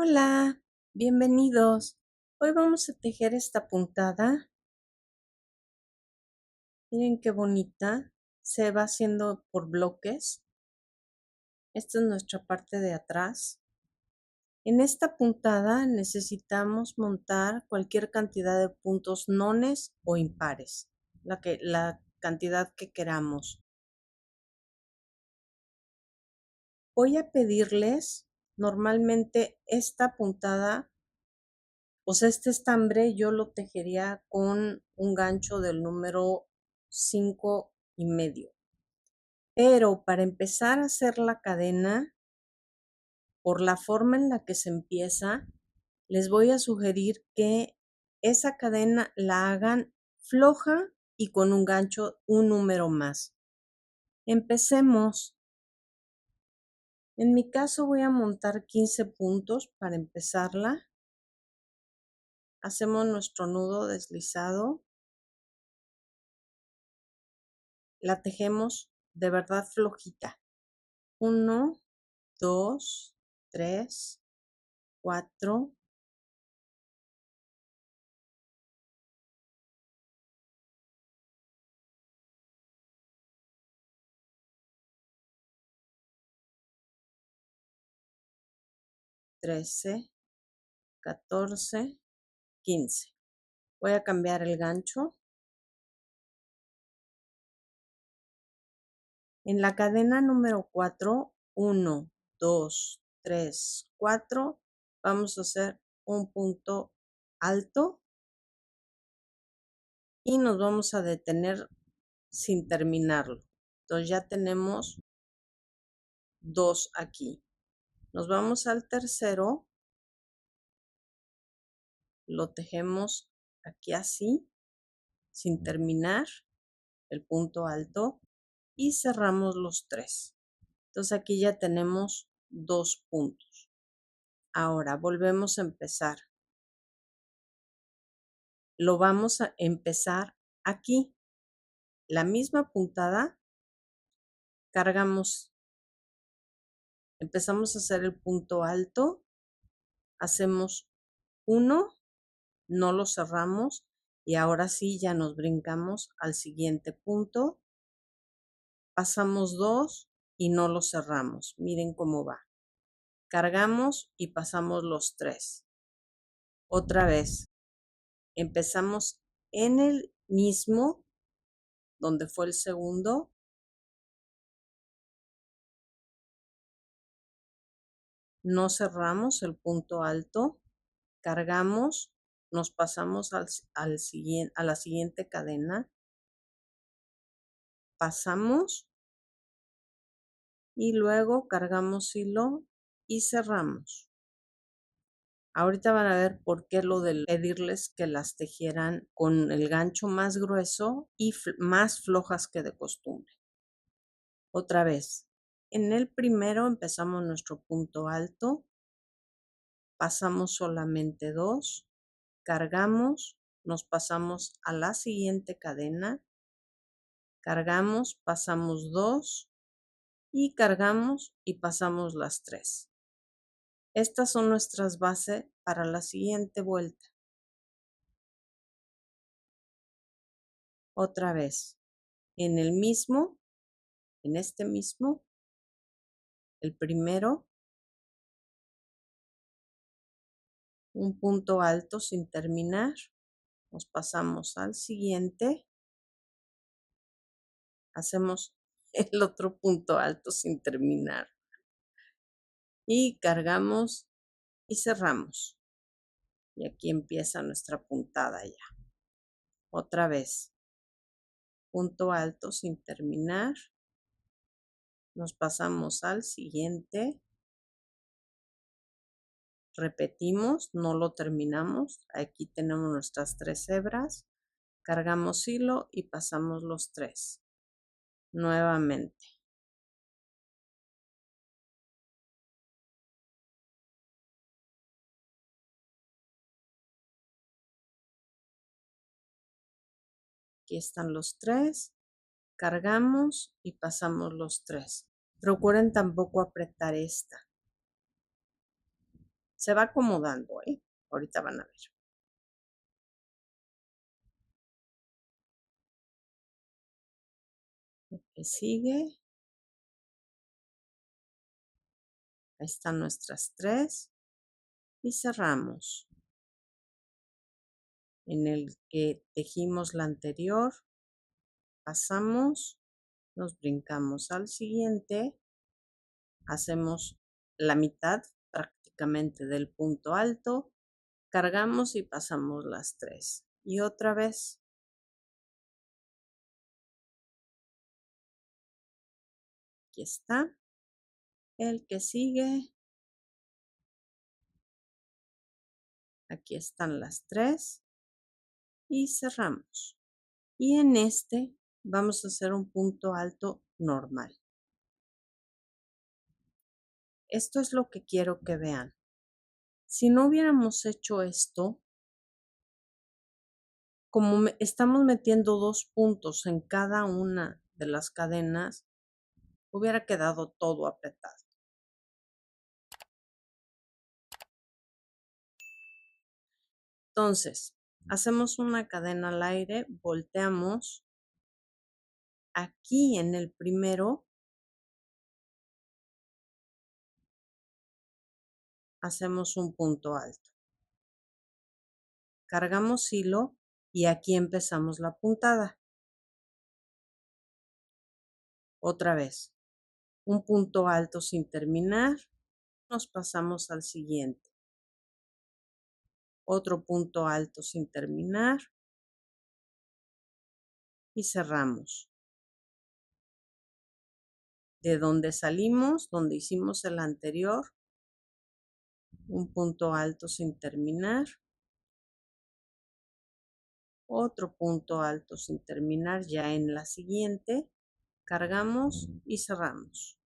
Hola, bienvenidos. Hoy vamos a tejer esta puntada. Miren qué bonita. Se va haciendo por bloques. Esta es nuestra parte de atrás. En esta puntada necesitamos montar cualquier cantidad de puntos nones o impares, la cantidad que queramos. Voy a pedirles, normalmente esta puntada, o sea, este estambre yo lo tejería con un gancho del número 5,5. Pero para empezar a hacer la cadena, por la forma en la que se empieza, les voy a sugerir que esa cadena la hagan floja y con un gancho un número más. Empecemos. En mi caso voy a montar 15 puntos para empezarla. Hacemos nuestro nudo deslizado. La tejemos de verdad flojita. 1, 2, 3, 4, 13, 14, 15. Voy a cambiar el gancho. En la cadena número 4, 1, 2, 3, 4, vamos a hacer un punto alto y nos vamos a detener sin terminarlo. Entonces ya tenemos 2 aquí. Nos vamos al tercero, lo tejemos aquí así, sin terminar el punto alto y cerramos los 3. Entonces aquí ya tenemos 2 puntos. Ahora volvemos a empezar. Lo vamos a empezar aquí. La misma puntada, cargamos, empezamos a hacer el punto alto, hacemos 1, no lo cerramos y ahora sí ya nos brincamos al siguiente punto, pasamos 2 y no lo cerramos. Miren cómo va. Cargamos y pasamos los 3. Otra vez, empezamos en el mismo donde fue el segundo, no cerramos el punto alto, cargamos, nos pasamos a la siguiente cadena, pasamos y luego cargamos hilo y cerramos. Ahorita van a ver por qué lo de pedirles que las tejieran con el gancho más grueso y más flojas que de costumbre. Otra vez, en el primero empezamos nuestro punto alto, pasamos solamente 2, cargamos, nos pasamos a la siguiente cadena, cargamos, pasamos 2 y cargamos y pasamos las 3. Estas son nuestras bases para la siguiente vuelta. Otra vez, en el mismo, en este mismo, el primero, un punto alto sin terminar, nos pasamos al siguiente, hacemos el otro punto alto sin terminar y cargamos y cerramos. Y aquí empieza nuestra puntada ya. Otra vez, punto alto sin terminar, nos pasamos al siguiente, repetimos, no lo terminamos, aquí tenemos nuestras 3 hebras, cargamos hilo y pasamos los 3 nuevamente. Aquí están los 3, cargamos y pasamos los 3. Procuren tampoco apretar esta. Se va acomodando, ahorita van a ver. El que sigue. Ahí están nuestras 3 y cerramos. En el que tejimos la anterior, pasamos, nos brincamos al siguiente, hacemos la mitad prácticamente del punto alto, cargamos y pasamos las 3. Y otra vez. Aquí está. El que sigue. Aquí están las 3 y cerramos. Y en este vamos a hacer un punto alto normal. Esto es lo que quiero que vean. Si no hubiéramos hecho esto, como estamos metiendo 2 puntos en cada una de las cadenas, hubiera quedado todo apretado. Entonces, hacemos una cadena al aire, volteamos. Aquí en el primero, hacemos un punto alto. Cargamos hilo y aquí empezamos la puntada. Otra vez, un punto alto sin terminar, nos pasamos al siguiente. Otro punto alto sin terminar y cerramos. De donde salimos, donde hicimos el anterior, un punto alto sin terminar, otro punto alto sin terminar ya en la siguiente, cargamos y cerramos.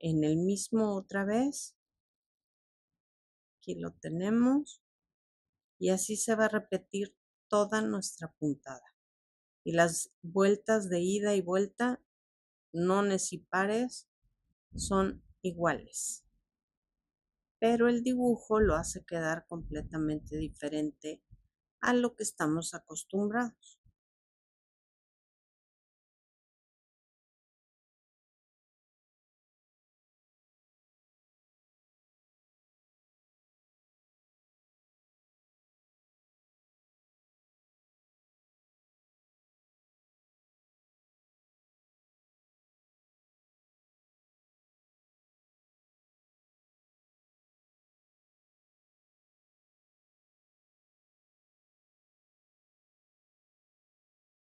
En el mismo otra vez, aquí lo tenemos, y así se va a repetir toda nuestra puntada. Y las vueltas de ida y vuelta, nones y pares, son iguales. Pero el dibujo lo hace quedar completamente diferente a lo que estamos acostumbrados.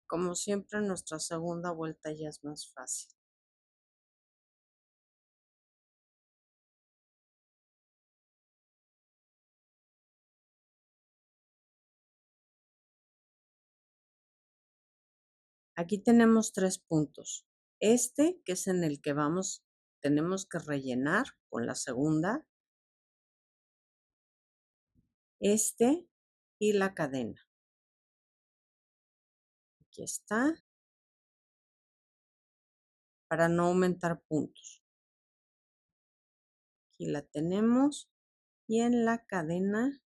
Como siempre, nuestra segunda vuelta ya es más fácil. Aquí tenemos 3 puntos. Este, que es en el que tenemos que rellenar con la segunda. Este y la cadena. Aquí está. Para no aumentar puntos. Aquí la tenemos. Y en la cadena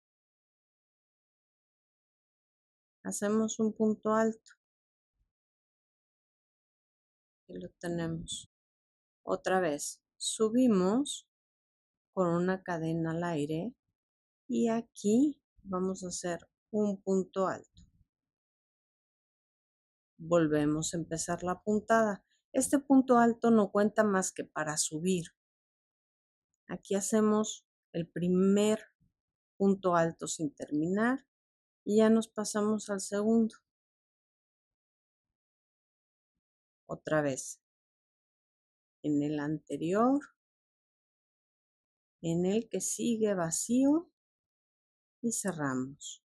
hacemos un punto alto. Aquí lo tenemos. Otra vez, subimos con una cadena al aire y aquí vamos a hacer un punto alto. Volvemos a empezar la puntada. Este punto alto no cuenta más que para subir. Aquí hacemos el primer punto alto sin terminar y ya nos pasamos al segundo. Otra vez. En el anterior, en el que sigue vacío y cerramos.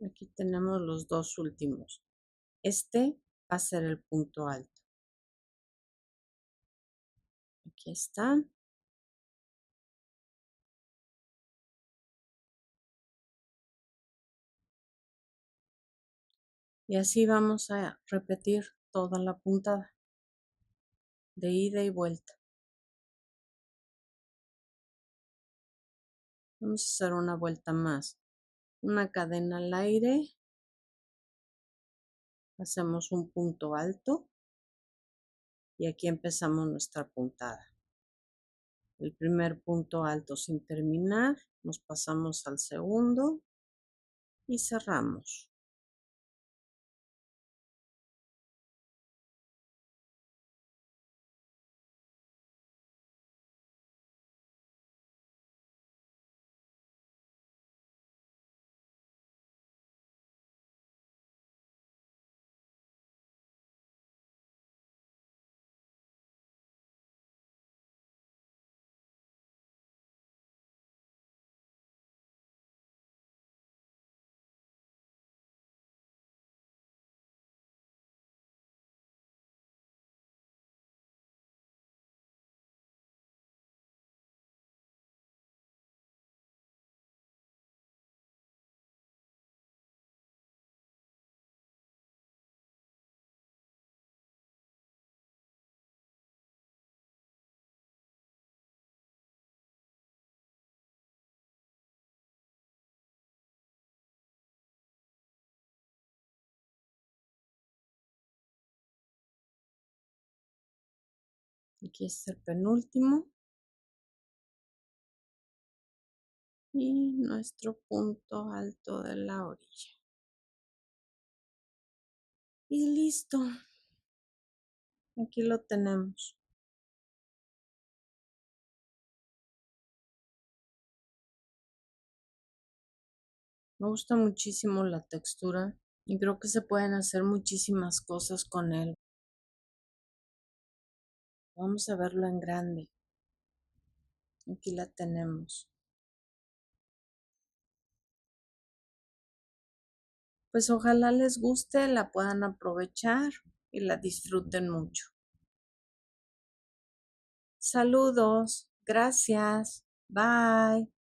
Aquí tenemos los dos últimos. Este va a ser el punto alto. Aquí está. Y así vamos a repetir toda la puntada de ida y vuelta. Vamos a hacer una vuelta más. Una cadena al aire. Hacemos un punto alto. Y aquí empezamos nuestra puntada. El primer punto alto sin terminar. Nos pasamos al segundo. Y cerramos. Aquí está el penúltimo. Y nuestro punto alto de la orilla. Y listo. Aquí lo tenemos. Me gusta muchísimo la textura y creo que se pueden hacer muchísimas cosas con él. Vamos a verlo en grande. Aquí la tenemos. Pues ojalá les guste, la puedan aprovechar y la disfruten mucho. Saludos, gracias, bye.